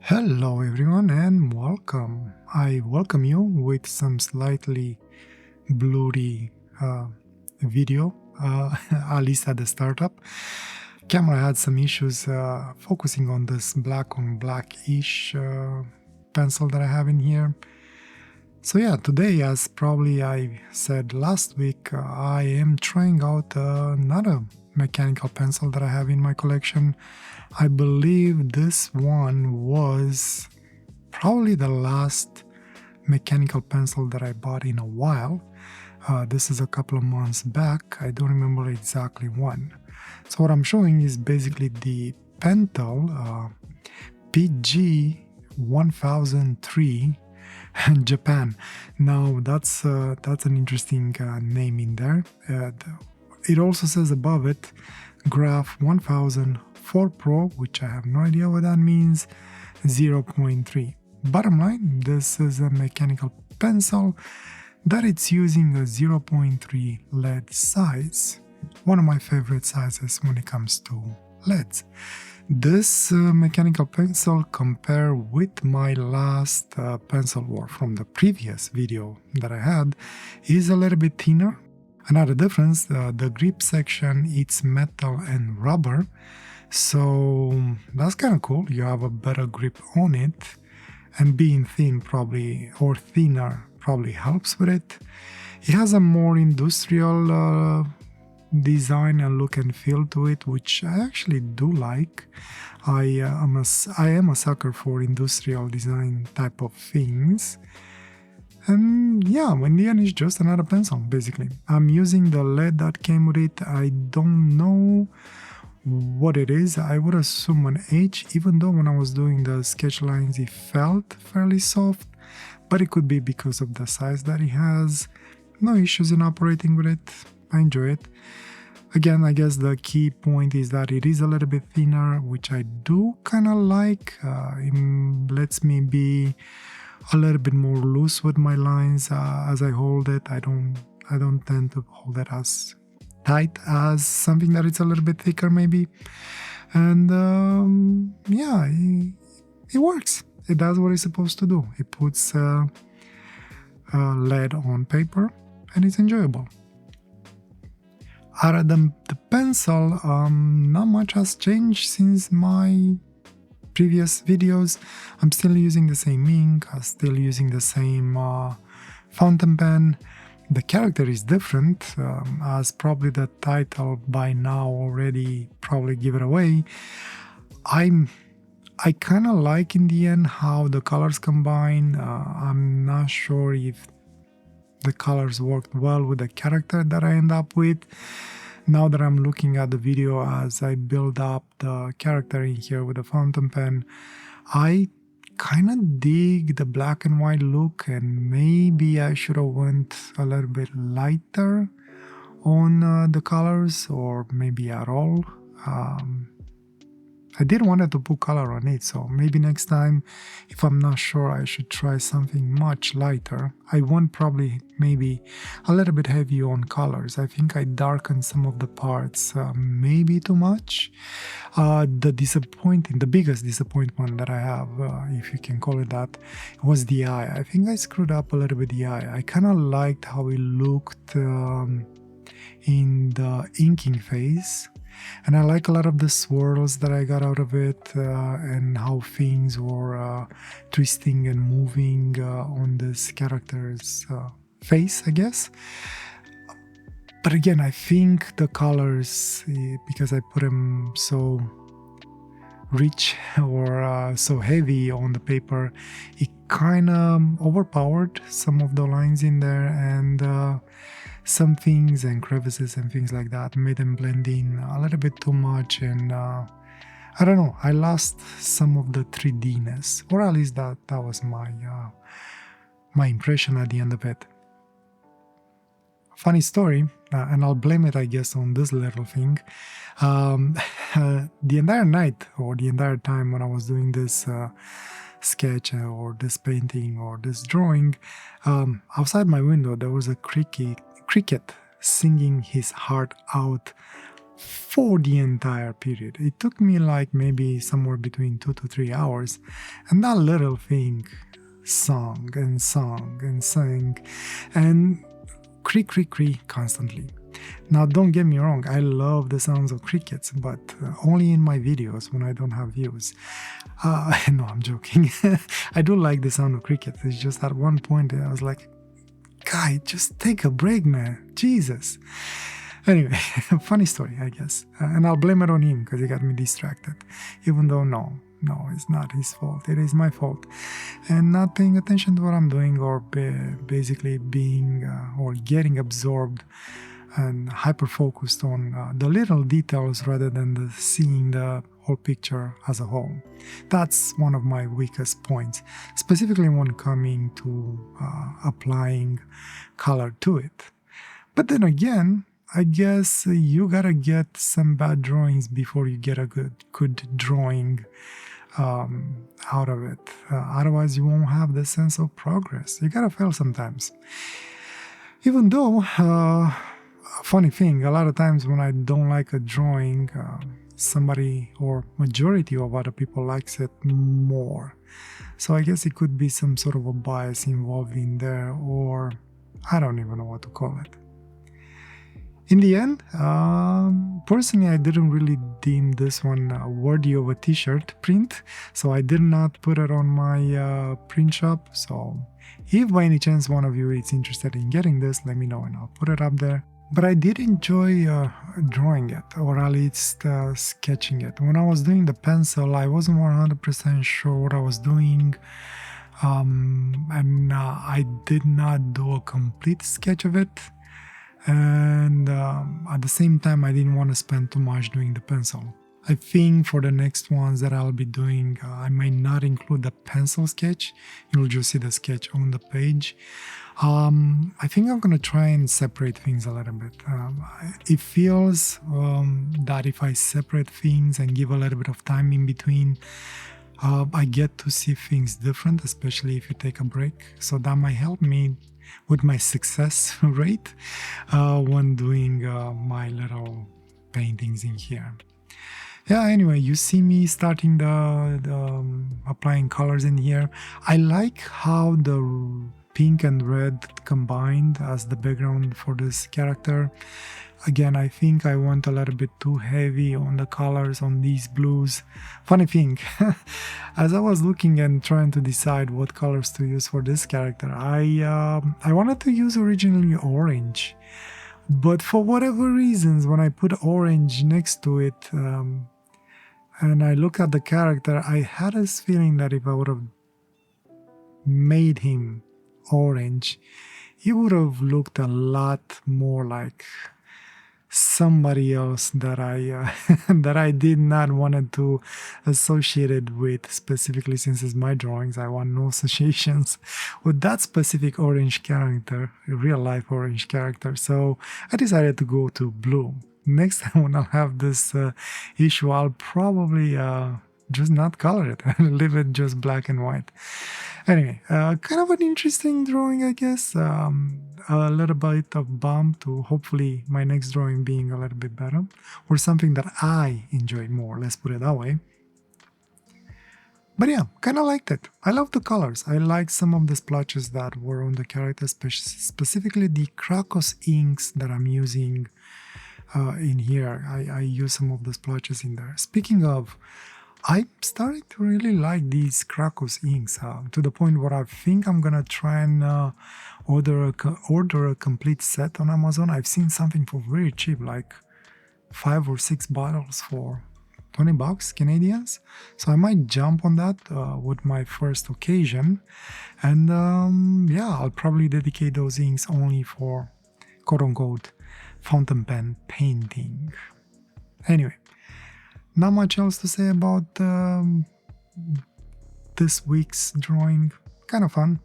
Hello everyone and welcome. I welcome you with some slightly blurry video, at least at the startup. Camera had some issues focusing on this black on black-ish pencil that I have in here. So yeah, today, as probably I said last week, I am trying out another mechanical pencil that I have in my collection. I believe this one was probably the last mechanical pencil that I bought in a while. This is a couple of months back. I don't remember exactly when. So what I'm showing is basically the Pentel PG 1003 Japan. Now that's an interesting name in there. It also says above it Graph 1004 Pro, which I have no idea what that means, 0.3. Bottom line, this is a mechanical pencil that it's using a 0.3 lead size, one of my favorite sizes when it comes to LEDs. This mechanical pencil compared with my last pencil or from the previous video that I had is a little bit thinner. Another difference, the grip section, it's metal and rubber, so that's kind of cool. You have a better grip on it, and being thin probably, or thinner, probably helps with it. It has a more industrial design and look and feel to it, which I actually do like. I am a sucker for industrial design type of things. And yeah, in the end, it's just another pencil, basically. I'm using the lead that came with it. I don't know what it is. I would assume an H, even though when I was doing the sketch lines, it felt fairly soft, but it could be because of the size that it has. No issues in operating with it. I enjoy it. Again, I guess the key point is that it is a little bit thinner, which I do kind of like. It lets me be a little bit more loose with my lines as I hold it. I don't tend to hold it as tight as something that it's a little bit thicker maybe. And yeah, it works. It does what it's supposed to do. It puts lead on paper and it's enjoyable. Other than the pencil, not much has changed since my previous videos. I'm still using the same ink, I'm still using the same fountain pen. The character is different, as probably the title by now already probably give it away. I kind of like in the end how the colors combine. I'm not sure if the colors worked well with the character that I end up with. Now that I'm looking at the video as I build up the character in here with the fountain pen, I kind of dig the black and white look, and maybe I should have went a little bit lighter on the colors, or maybe at all. I did wanted to put color on it, so maybe next time, if I'm not sure, I should try something much lighter. I went probably maybe a little bit heavy on colors. I think I darkened some of the parts, maybe too much. The biggest disappointment that I have, if you can call it that, was the eye. I think I screwed up a little bit the eye. I kind of liked how it looked in the inking phase. And I like a lot of the swirls that I got out of it, and how things were twisting and moving on this character's face, I guess. But again, I think the colors, because I put them so rich or so heavy on the paper, it kind of overpowered some of the lines in there, and some things and crevices and things like that made them blend in a little bit too much, and I don't know, I lost some of the 3D-ness, or at least that was my impression at the end of it. Funny story, and I'll blame it, I guess, on this little thing. The entire night, or the entire time when I was doing this sketch or this painting or this drawing, outside my window there was a cricket singing his heart out for the entire period. It took me like maybe somewhere between 2 to 3 hours, and that little thing sung and sung and sang and creak, creak, creak constantly. Now, don't get me wrong, I love the sounds of crickets, but only in my videos when I don't have views. No, I'm joking. I do like the sound of crickets. It's just at one point I was like, guy, just take a break, man. Jesus. Anyway, funny story, I guess. And I'll blame it on him because he got me distracted. Even though, no, it's not his fault. It is my fault. And not paying attention to what I'm doing, or basically being or getting absorbed and hyper-focused on the little details rather than seeing the whole picture as a whole. That's one of my weakest points, specifically when coming to applying color to it. But then again, I guess you gotta get some bad drawings before you get a good drawing out of it. Otherwise, you won't have the sense of progress. You gotta fail sometimes. Even though, funny thing, a lot of times when I don't like a drawing, somebody or majority of other people likes it more. So I guess it could be some sort of a bias involved in there, or I don't even know what to call it. In the end, personally, I didn't really deem this one worthy of a t-shirt print, so I did not put it on my print shop. So if by any chance one of you is interested in getting this, let me know and I'll put it up there. But I did enjoy drawing it, or at least sketching it. When I was doing the pencil, I wasn't 100% sure what I was doing, and I did not do a complete sketch of it. And at the same time, I didn't want to spend too much doing the pencil. I think for the next ones that I'll be doing, I might not include the pencil sketch. You'll just see the sketch on the page. I think I'm going to try and separate things a little bit. It feels that if I separate things and give a little bit of time in between, I get to see things different, especially if you take a break. So that might help me with my success rate when doing my little paintings in here. Yeah, anyway, you see me starting the applying colors in here. I like how the pink and red combined as the background for this character. Again, I think I went a little bit too heavy on the colors on these blues. Funny thing, as I was looking and trying to decide what colors to use for this character, I wanted to use originally orange. But for whatever reasons, when I put orange next to it, and I look at the character, I had this feeling that if I would have made him orange, he would have looked a lot more like somebody else that I that I did not want to associate it with, specifically since it's my drawings. I want no associations with that specific orange character, a real life orange character. So I decided to go to blue. Next time when I'll have this issue, I'll probably just not color it and leave it just black and white. Anyway, kind of an interesting drawing, I guess. A little bit of bump to hopefully my next drawing being a little bit better, or something that I enjoyed more, let's put it that way. But yeah, kind of liked it. I love the colors. I like some of the splotches that were on the character, specifically the Krakos inks that I'm using in here. I use some of the splotches in there. Speaking of, I'm starting to really like these Krakos inks to the point where I think I'm gonna try and order a complete set on Amazon. I've seen something for very cheap, like 5 or 6 bottles for $20 Canadians. So I might jump on that with my first occasion, and yeah, I'll probably dedicate those inks only for quote-unquote fountain pen painting. Anyway, not much else to say about this week's drawing. Kind of fun,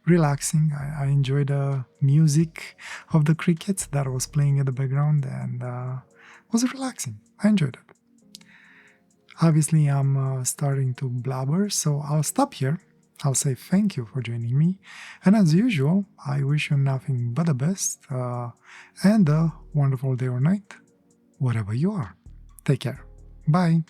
relaxing. I enjoyed the music of the crickets that was playing in the background, and was relaxing. I enjoyed it. Obviously, I'm starting to blabber, so I'll stop here. I'll say thank you for joining me, and as usual, I wish you nothing but the best and a wonderful day or night. wherever you are. Take care. Bye.